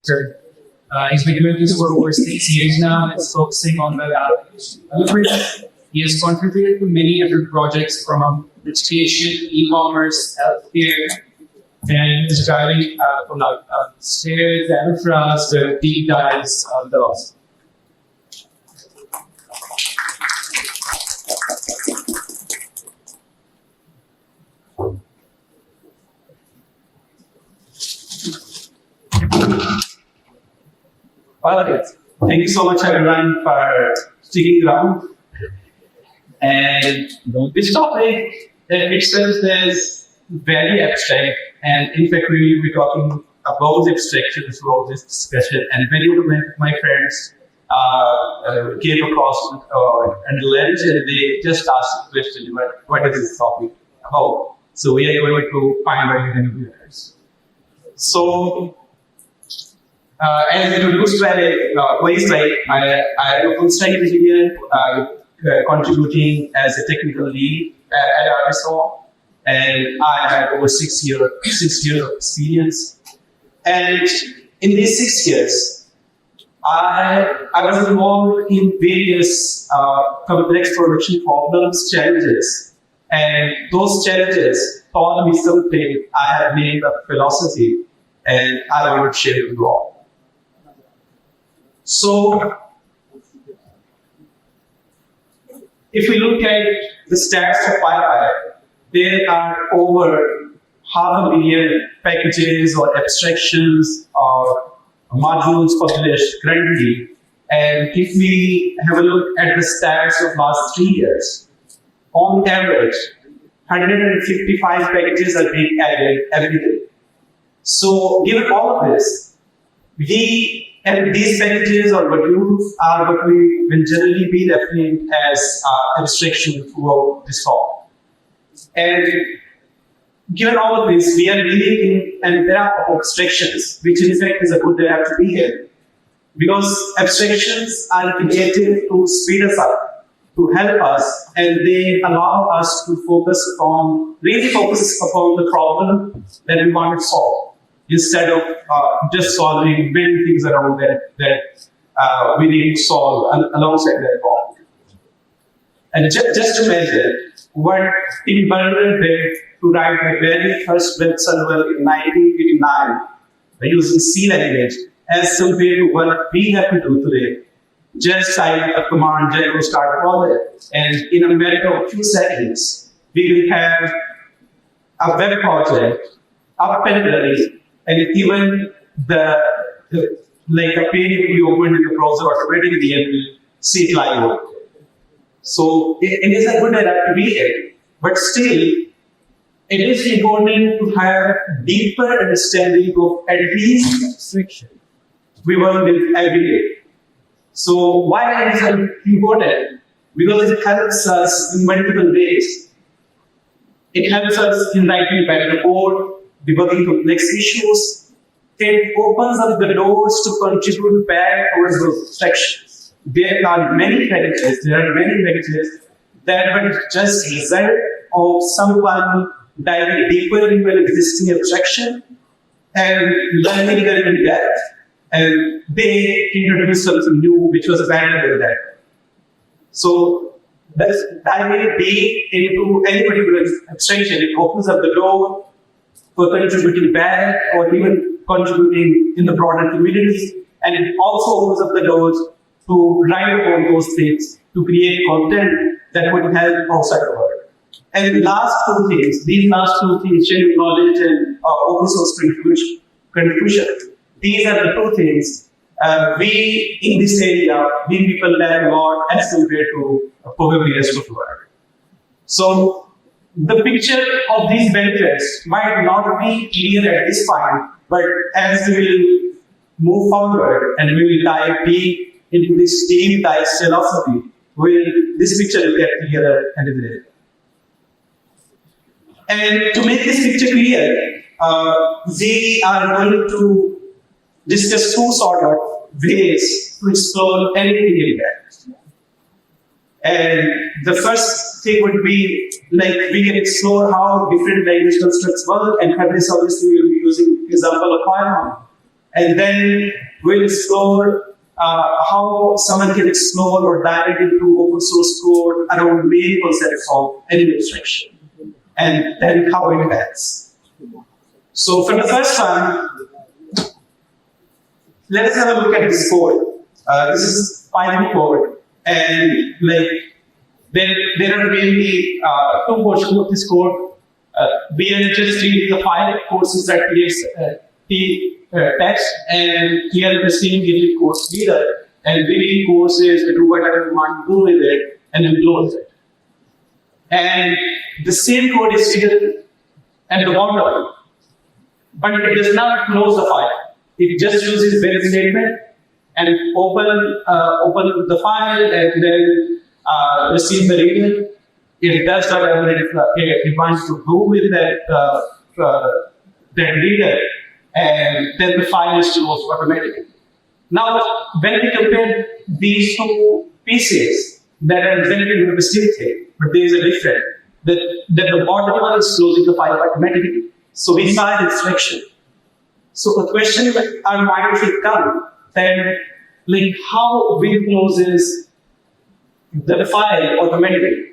He's been doing this for over 6 years now. He's focusing on the development. He has contributed to many different projects from education, e-commerce, healthcare, and is driving from stairs, Ahmed Faraz, the deep dives of the loss. Well, thank you so much, everyone, for sticking around. And this topic itself is very abstract, and in fact, we will be talking about abstractions throughout this discussion. And many of my friends came across and lunch, and they just asked the question, what is this topic about? So we are going to find out in the viewers. So, as introduced by I am a full stack engineer contributing as a technical lead at Arbisoft, and I have over 6 years of experience. And in these 6 years, I was involved in various complex production problems, challenges, and those challenges taught me something I have named a philosophy, and I want to share it with you all. So, if we look at the stats of PyPy, there are over 500,000 packages or abstractions or modules published currently. And if we have a look at the stats of last 3 years, on average, 155 packages are being added every day. So, given all of this, and these packages or modules are what we will generally be referring as abstraction throughout this talk. And given all of this, we are living in an era of abstractions, which in fact is a good era to be here. Because abstractions are created to speed us up, to help us, and they allow us to really focus upon the problem that we want to solve, instead of just solving many things around that we need to solve alongside that problem. And just to measure, what Tim Berners did to write the very first web server in 1989 using C language, as compared to what we have to do today. Just type a command, Django start project, and in a matter of a few seconds, we will have a web project up and running. And even like a page will be opened in the browser automatically and will see it live. So it is a good era to be here. But still, it is important to have deeper understanding of at least abstraction we work with every day. So why is it important? Because it helps us in multiple ways. It helps us in writing better code, debugging complex issues. It opens up the doors to contribute back towards those abstractions. There are many packages that were just result of someone diving deeper into an existing abstraction and learning it in depth, and they introduced something new which was better than that. So that's diving deep into any particular abstraction. It opens up the door for contributing back or even contributing in the broader community, and it also opens up the doors to write about those things, to create content that would help outside the world. And these last two things, sharing knowledge and open source contribution, these are the two things we in this area, we people learn a lot as compared to probably the rest of the world. So the picture of these benefits might not be clear at this point, but as we will move forward and we will dive deep into this deep dive philosophy, this picture will get clearer and clearer. And to make this picture clear, we are going to discuss two sort of ways to explore anything in that. And the first thing would be, like, we can explore how different language constructs work, and for this obviously we will be using example of Python. And then we'll explore how someone can explore or dive into open source code around main concepts of any abstraction, and then how it ends. So for the first one, let us have a look at this code. This is Python code, and like there are mainly two portions of this code. We are just reading the file courses.txt text, and here the same giving course leader, and we read courses, we do whatever we want to do with it, and then close it. And the same code is still at the bottom, but it does not close the file. It just uses very statement and open the file and then receive the reading. It does whatever it wants to do with that reader, and then the file is closed automatically. Now, when we compare these two pieces that are generated with the same thing, but there is a difference, that the bottom one is closing the file automatically. So we find instruction. So the question our mind will come, then like how we closes the file automatically.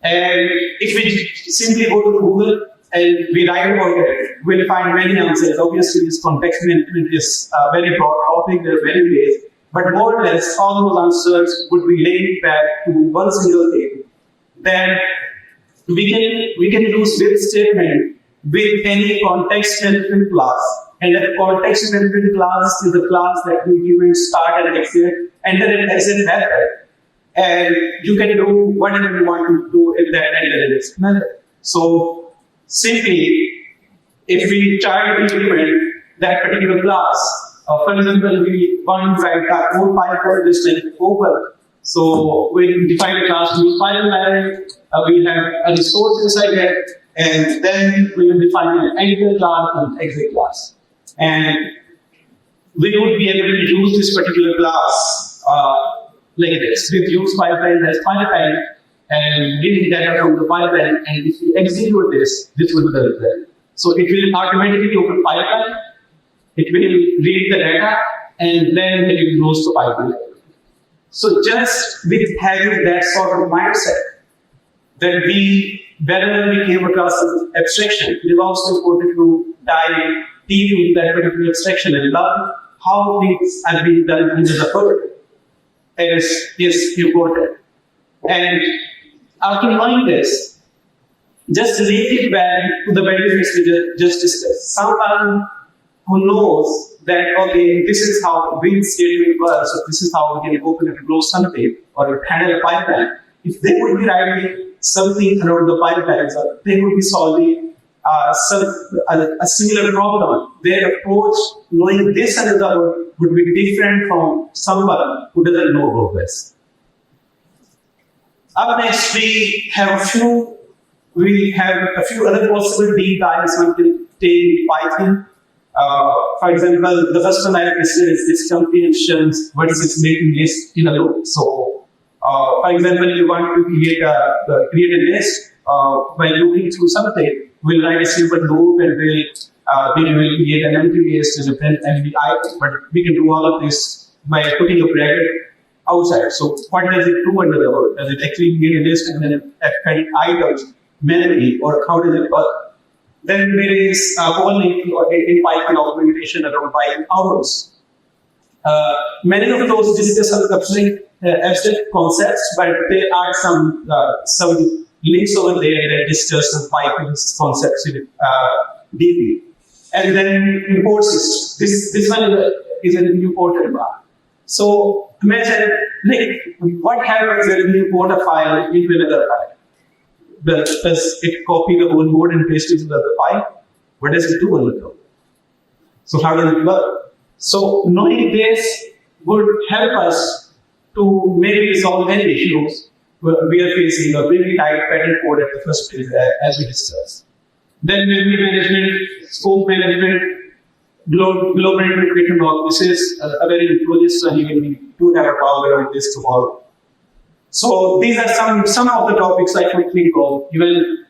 And if we simply go to Google and we write about it, we'll find many answers. Obviously, this context management is a very broad topic, there are many ways, but more or less all those answers would be linked back to one single thing. Then we can use this statement with any context management class. And that context management class is the class that we given start and exit, enter and exit method. And you can do whatever you want to do in that enter and exit method. So simply, if we try to implement that particular class, for example, we want to write our own Python just like open. So we define a class to use Python library, we have a resource inside it, and then we will define an enter class and exit class. And we would be able to use this particular class like this. We've used pipeline as pipeline and reading data from the pipeline, and if we execute this will be the result. So it will automatically open pipeline, it will read the data, and then it will close the pipeline. So just with having that sort of mindset, that whenever we came across an abstraction, it is also important to dive deep into that particular abstraction and learn how things are being done in the code. It is important. And after knowing this, just link it back to the benefits we just discussed. Someone who knows that, okay, this is how win statement works, so this is how we can open and close something, or handle a pipeline. If they would be writing something around the pipelines, or they would be solving a similar problem, their approach, knowing this and the other, would be different from someone who doesn't know about this. Up next, we have a few other possible deep dives we can take in Python. For example, the first one I have listed is this comprehensions versus making list in a loop. So, for example, you want to create a list by looping through something. We'll write a simple loop and we'll create an empty list and a print empty item. But we can do all of this by putting a bracket outside. So what does it do under the hood? Does it actually create a list and then append items manually, or how does it work? Then there is only in Python documentation around Python hours. Many of those discuss abstract concepts, but there are some links over there that discuss some Python concepts deeply. And then import systems. This one is an important one. So imagine what happens when you import a file into another file. Does it copy the whole code and paste it into the file? What does it do on the code? So how does it work? So knowing this would help us to maybe resolve any issues we are facing, or maybe type pattern code at the first place, as we discussed. Then memory management, scope management, global implementation log. This is a very important one. We do have a talk around this tomorrow. So these are some of the topics I could think of. Even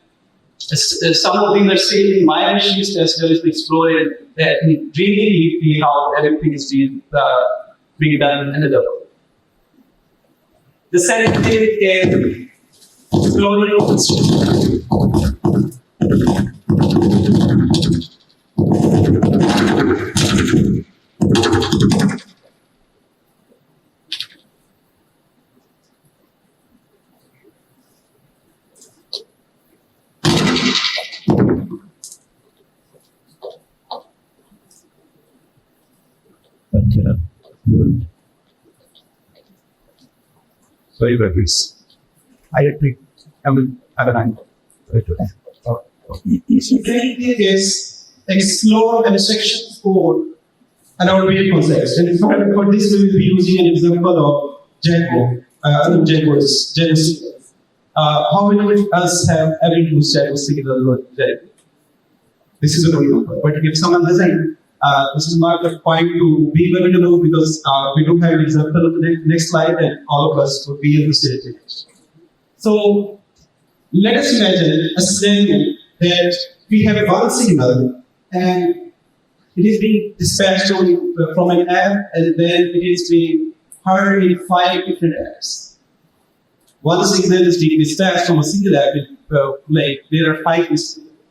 Some of them are still in my machines as well as to explore it, that really deeply how everything is being done in another. The second thing is exploring open source. Sorry, please. I agree. I will have an answer. Second is explore abstraction code around real concepts. And for this, we will be using an example of Django. Django is Django. How many of us have ever used Django signal or Django? This is a good example. But if someone doesn't, this is not the point to be able to know because we don't have an example of the next slide and all of us would be interested in it. So let us imagine a scenario that we have one signal and it is being dispatched from an app and then it is being heard in 5 different apps. One signal is being dispatched from a single app, like there are 5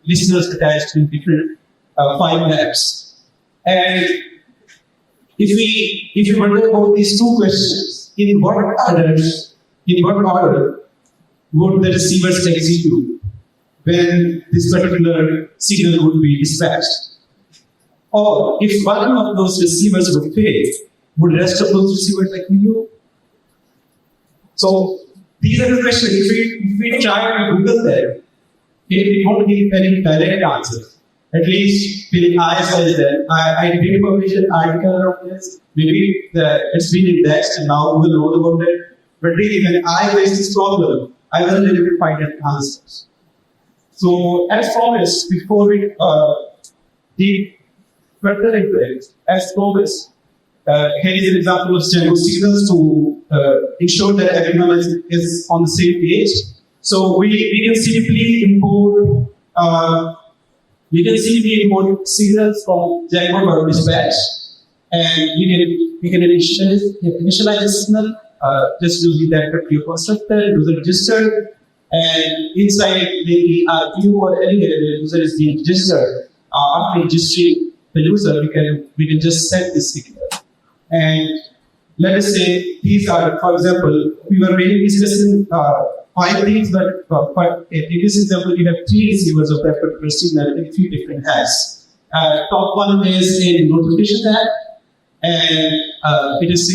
listeners attached in different 5 apps. And if you wonder about these 2 questions, in what order would the receivers execute when this particular signal would be dispatched? Or if one of those receivers would fail, would the rest of those receivers execute? So these are the questions. If we try to Google them, it won't give any direct answers. At least till I said that I did publish an article on this. Maybe it's been indexed and now Google knows about it. But really, when I faced this problem, I wasn't able to find any answers. So, as promised, before we did further into it, as promised, here is an example of Django signals to ensure that everyone is on the same page. So, we can simply import. We can simply import signals from Django.dispatch, and we can initialize the signal just using that particular constructor, user register, and inside the view or any user is being registered. After registering the user, we can just set this signal. And let us say these are, for example, we were really discussing 5 things, but in this example, we have 3 receivers of that particular signal in 3 different apps. Top one is a notification app, and it is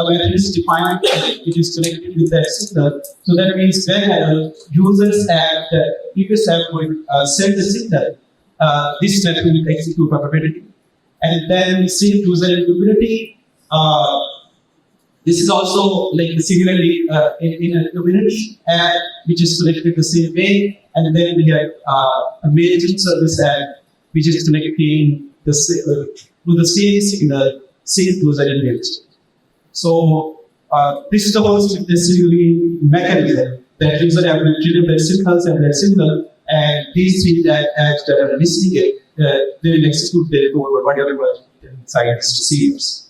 when it is defined, it is connected with that signal. So that means when users at the previous app would send the signal, this step will execute automatically. And then sync user community. This is also like similarly in a community app which is connected the same way, and then we have a management service app which is connected to the same signal, same user engaged. So this is the most necessarily mechanism that user have to trigger their signals and their signal, and these 3 apps that are listening it, they will execute their code or whatever inside these receivers.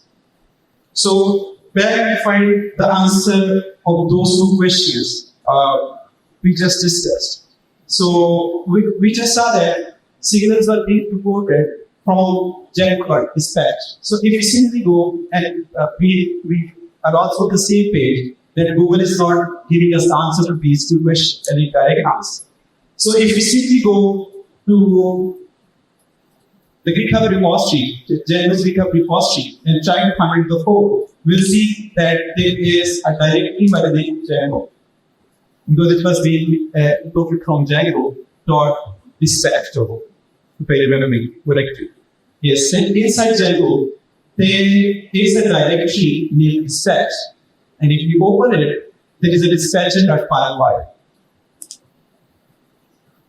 So where we find the answer of those 2 questions we just discussed. So we just saw that signals are being reported from Django.dispatch. So if we simply go and we are also on the same page, that Google is not giving us the answer to these 2 questions, any direct answer. So if we simply go to the GitHub repository, the Django's GitHub repository, and try to find the code, we'll see that there is a directory by the name of Django, because it was being copied from Django.dispatch to pay the memory directory. Yes, and inside Django, there is a directory named dispatch, and if you open it, there is a dispatcher.py.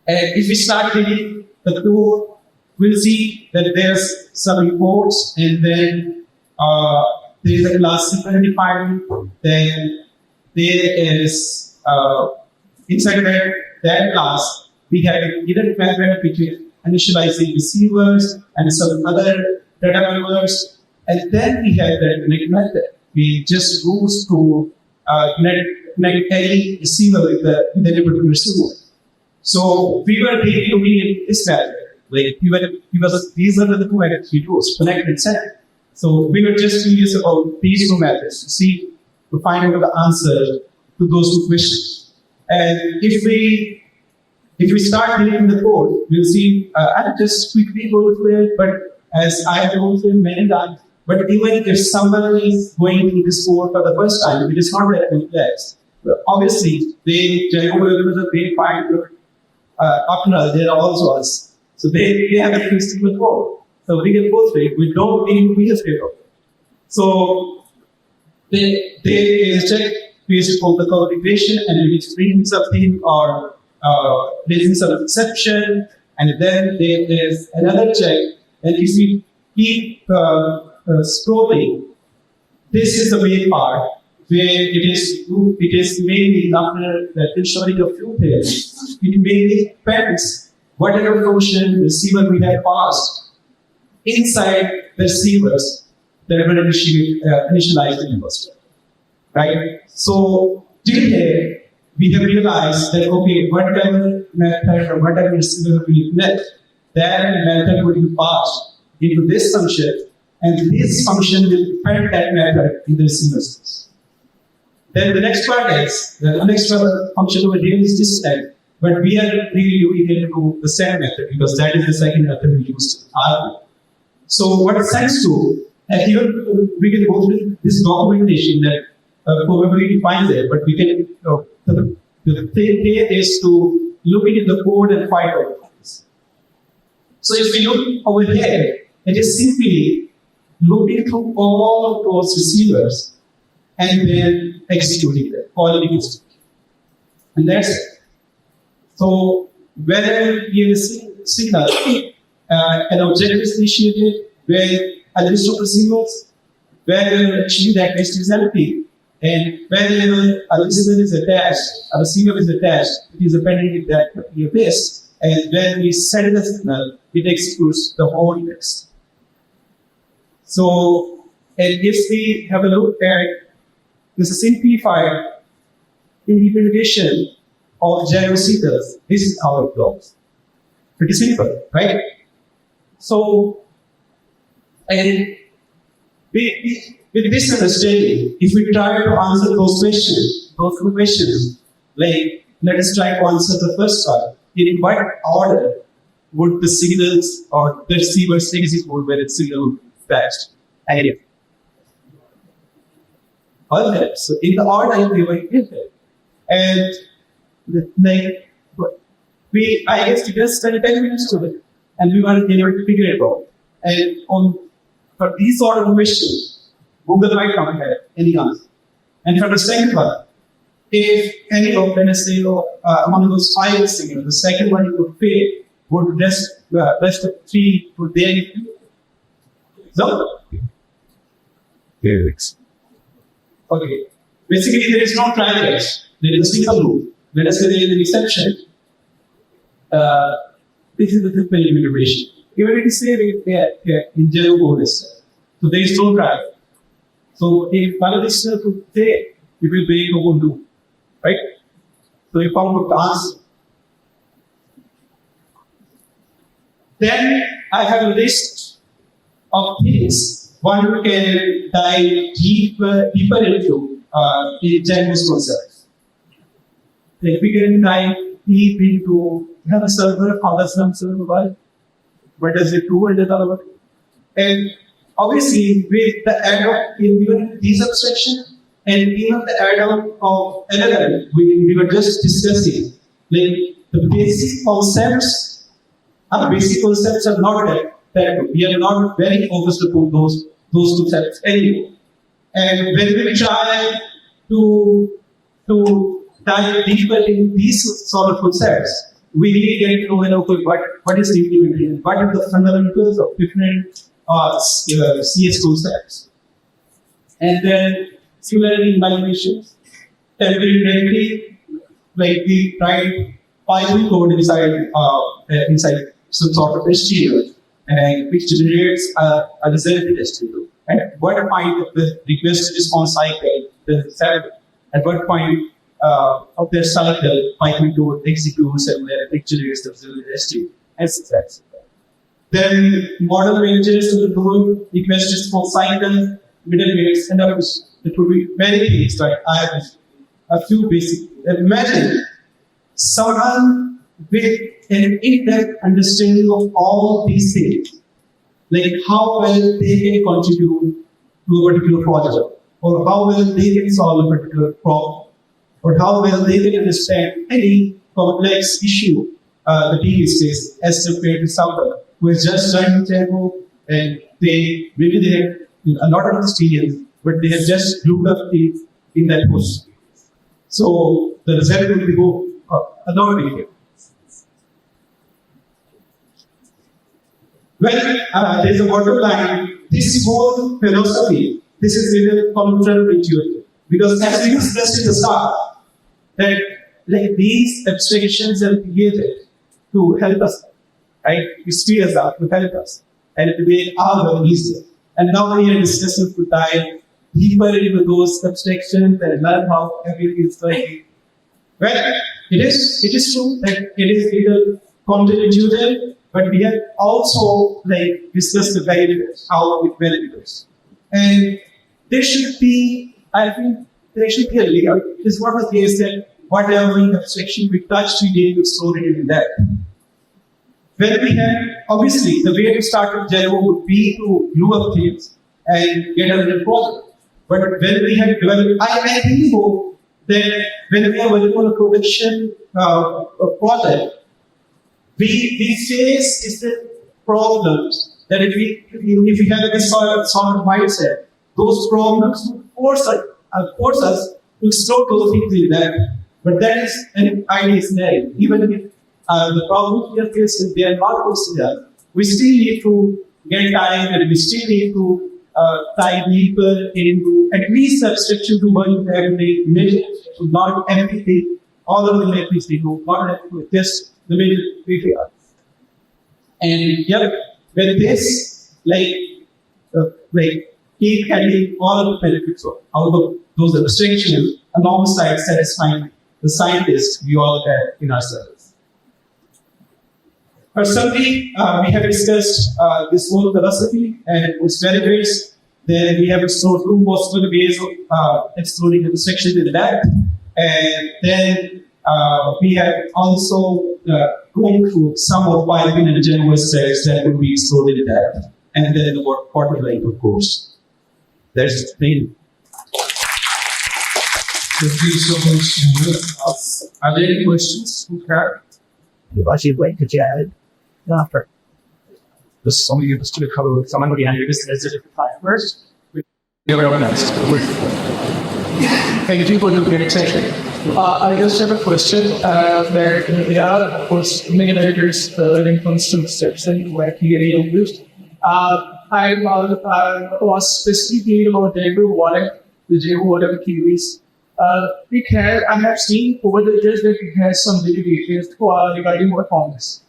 And if we start reading the code, we'll see that there's some reports, and then there is a class security file. Then there is inside that class we have a hidden method which is initializing receivers and some other data members. And then we have the connect method. We just goes to connect any receiver with the particular receiver. So we were really doing in this method. Like these are the two methods we use, connect and send. So we were just curious about these two methods to find out the answer to those two questions. And if we start reading the code, we'll see. I'll just quickly go through it, but as I have gone through many times. But even if someone is going through this code for the first time, it is not that complex. But obviously, they find after all, they are also us. So they have a pretty simple code. So we can go through it. We don't need to be a failure. So they check based on the configuration and if it's bringing something or raising some exception, and then there's another check. And if we keep scrolling, this is the main part where it is mainly after ensuring a few things. It mainly depends whatever function receiver we have passed inside the receivers that are going to initialize the university. Right? So till here, we have realized that okay, whatever method or whatever receiver we connect, that method will be passed into this function, and this function will depend that method in the receiver space. Then the next part is the next function over here is this type, but we are really looking into the send method because that is the second method we use to argue. So what it sends to, and here we can go through this documentation that probably defines it, but we can the thing here is to look into the code and find out this. So if we look over here, it is simply looking through all those receivers and then executing them, calling it. And that's it. So whether you receive a signal, an object is initiated where a list of receivers, whether actually that list is empty, and whether a receiver is attached, a receiver is attached, it is appended in that particular place, and when we send the signal, it executes the whole list. So, and if we have a look at this simplified implementation of Java seekers, this is how it goes. Pretty simple, right? So, and with this understanding, if we try to answer those two questions, like let us try to answer the first one. In what order would the signals or the receivers execute when its signal fetched? Idea. All that. So in the order we were given, and like I guess we just spent 10 minutes to it, and we weren't able to figure it out. And for these sort of questions, Google might come ahead any answer. And for the second one, if any of them say among those 5 signals, the second one you would fail, would rest of 3 would there include? So, okay. Basically, there is no trial test. There is a single loop. Let us say there is an exception. This is the simple implementation. Even if you say in Java code is so there is no trial. So if one of these would say, it will be no loop. Right? So you found out the answer. Then I have a list of things one can dive deeper into in Django's concepts. Like we can dive deep into a server, how does some server work? What does it do and all about it? And obviously with the add-on in these abstractions and even the add-on of LLM, we were just discussing like the basic concepts. Our basic concepts are not that we are not very focused upon those concepts anymore. And when we try to dive deeper in these sort of concepts, we really get to know what is the implementation, what are the fundamentals of different CS concepts. And then similarly in migrations, every directly, like we tried Python code inside some sort of HTML, and which generates a result in HTML. And at what point of the request response cycle, at what point of their cycle, Python code executes and it generates the result in HTML. And so that's it. Then model ranges to the code, request response cycle, middle weights, and others. It would be many things, right? I have a few basic. Imagine someone with an in-depth understanding of all these things, like how well they can contribute to a particular project, or how well they can solve a particular problem, or how well they can understand any complex issue the team is facing as compared to someone who has just learned Django and they have a lot of experience, but they have just glued up in that post. So the result will be a lot bigger. Well, there's a bottom line. This whole philosophy, this is really counterintuitive. Because as we discussed in the start, that like these abstractions are created to help us, right? To speed us up, to help us, and to make our work easier. And now we are discussing to dive deeper into those abstractions and learn how everything is going. Well, it is true that it is either counterintuitive, but we have also discussed the benefits, how it benefits. And there should be, I think, there should be a layout. It is not the case that whatever abstraction we touch, we need to store it in that. When we have, obviously, the way to start with Django would be to glue up things and get a little project. But when we have developed, I really hope that when we are working on a production project, we face different problems that if we have this sort of mindset, those problems force us to explore those things in that. But that is an ideal scenario. Even if the problems we are facing, they are not considered, we still need to get time and we still need to dive deeper into at least abstraction to one every major, so not everything, all of them at least they know, not everything, just the major area. And yeah, with this, keep having all of the benefits out of those abstractions alongside satisfying the scientists we all have in ourselves. Personally, we have discussed this whole philosophy and its benefits. Then we have explored two possible ways of exploring the abstraction in that. And then we have also gone through some of Python and Django aspects that would be explored in that. And then the quarter length, of course. That's the thing. Thank you so much. Are there any questions? Actually, wait, could you add? After. This is only just to cover with someone with the hand. This is a different time. First, we have our next. Thank you for the great session. I just have a question. There are, of course, many editors learning from some steps and where you used. I was specifically about Django Wallet, the Django Wallet queries. I have seen over the years that it has some limitations regarding performance.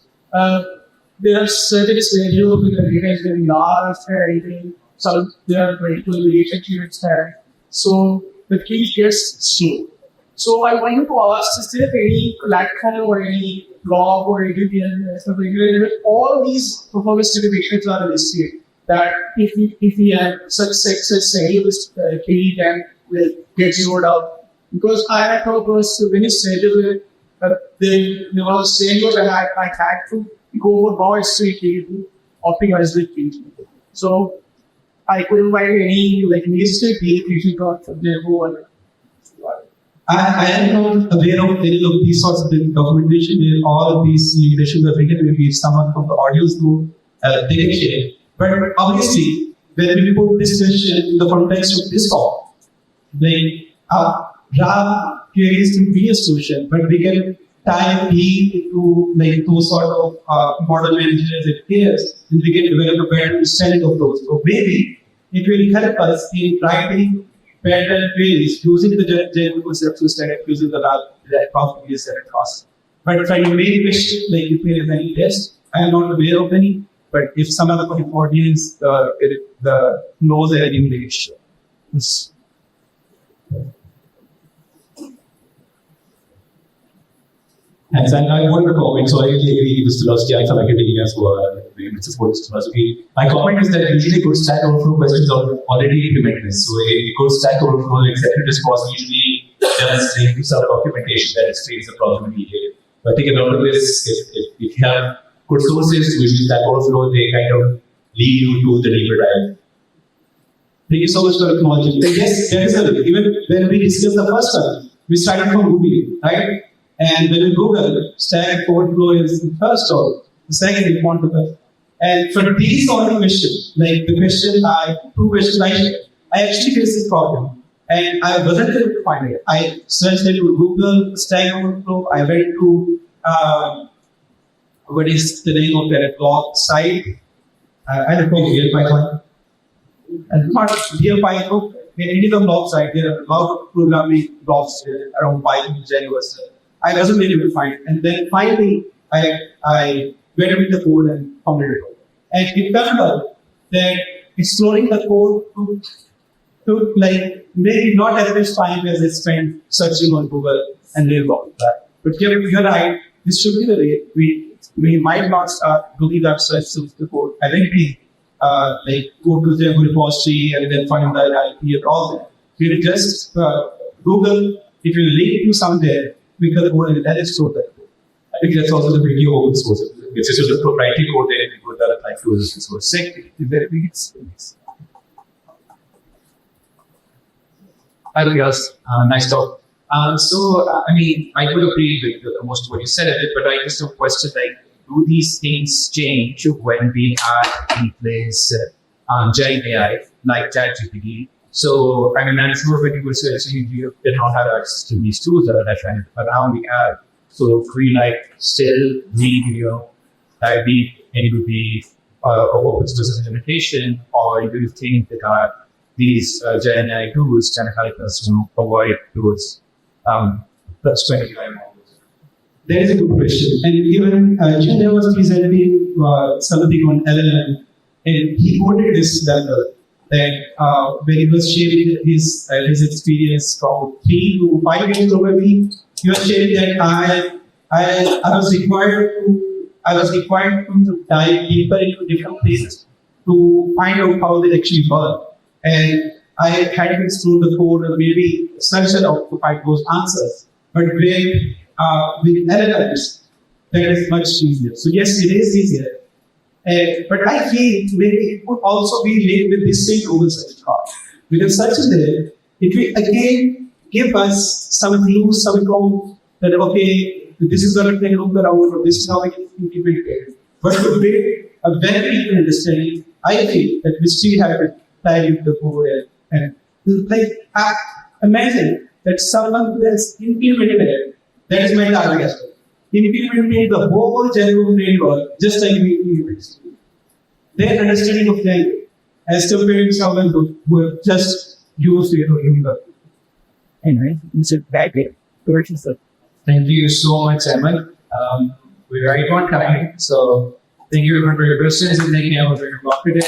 There are certain scenarios with the data is very large and anything, so there are multiple relationships there. So the case gets slow. So I wanted to ask, is there any platform or any blog or anything all these performance limitations are listed that if we have such success scenarios, then will get zeroed out. Because I had thought was many scenarios there was a scenario that I had to go over more strictly to optimize the page. So I couldn't find any mistake if you got the whole. I am not aware of any of these sorts of documentation where all of these limitations are written. Maybe if someone from the audience do, they can share. But obviously, when we put this question in the context of this talk, RAB queries to be a solution, but we can tie B into those sort of model managers and pairs, and we can develop a better understanding of those. So maybe it will help us in writing better queries using the Django conceptual stack, using the RAB properties that it costs. But for your main question, like if there is any test, I am not aware of any. But if some other audience the knows that in the issue. Yes. And I want to comment, so I really agree with this philosophy. I feel like academia as well, which is what philosophy. My comment is that usually good Stack Overflow questions are already implemented. So a good Stack Overflow executive response usually does link to some documentation that explains the problem in detail. But I think a lot of this, if you have good sources, usually Stack Overflow, they kind of lead you to the deeper dive. Thank you so much for acknowledging. Yes, there is even when we discussed the first one, we started from Google, right? And when you Google, Stack Overflow is the first or the second you want to go. And for these sort of questions, like the question two questions I actually faced this problem. And I wasn't able to find it. I searched it with Google, Stack Overflow. I went to, what is the name of that blog site? I don't know, real Python. And not real Python. It is a blog site. There are a lot of programming blogs around Python and Javascript. I wasn't able to find it. And then finally, I went into the code and found it. And it turned out that exploring the code took like maybe not as much time as I spent searching on Google and learn about that. But you're right, this should be the way. We might not start doing that search of the code. I think we like go to the repository and then find the IP and all that. We will just Google, if you link to somewhere, we can go and that is so that. I think that's also the beauty of open source. It's just a proprietary code there and we put that applied to the source. Second, very big. Hi, Riaz. Nice talk. I mean, I would agree with most of what you said of it, but I just have a question like, do these things change when we add in place Gen AI like ChatGPT? So, I mean, I'm sure when you were searching, you did not have access to these tools that are trying to around the app. So, could we like still need, be any would be open source implementation, or do you think that these Gen AI tools can help us to avoid those plus 25 models? That is a good question. And even Junior was presenting something on LLM, and he quoted this level that when he was sharing his experience from 3 to 5 years probably, he was sharing that I was required to dive deeper into different places to find out how they actually work. And I had to explore the code and maybe search it out to find those answers. But with LLMs, that is much easier. So yes, it is easier. But I feel maybe it would also be linked with this same Google search card. Because search is there, it will again give us some clues, some prompts that okay, this is the thing look around, or this is how we can implement it. But to build a very deep understanding, I feel that we still have to dive into the code and like imagine that someone who has implemented it, that is my target as well. Implementing the whole general framework just like we implemented. Their understanding of language as compared to someone who have just used it or used it. Anyway, it's a bad way. Thank you so much, Ahmed. We're right on time, so thank you for your questions and thank you for your talk today.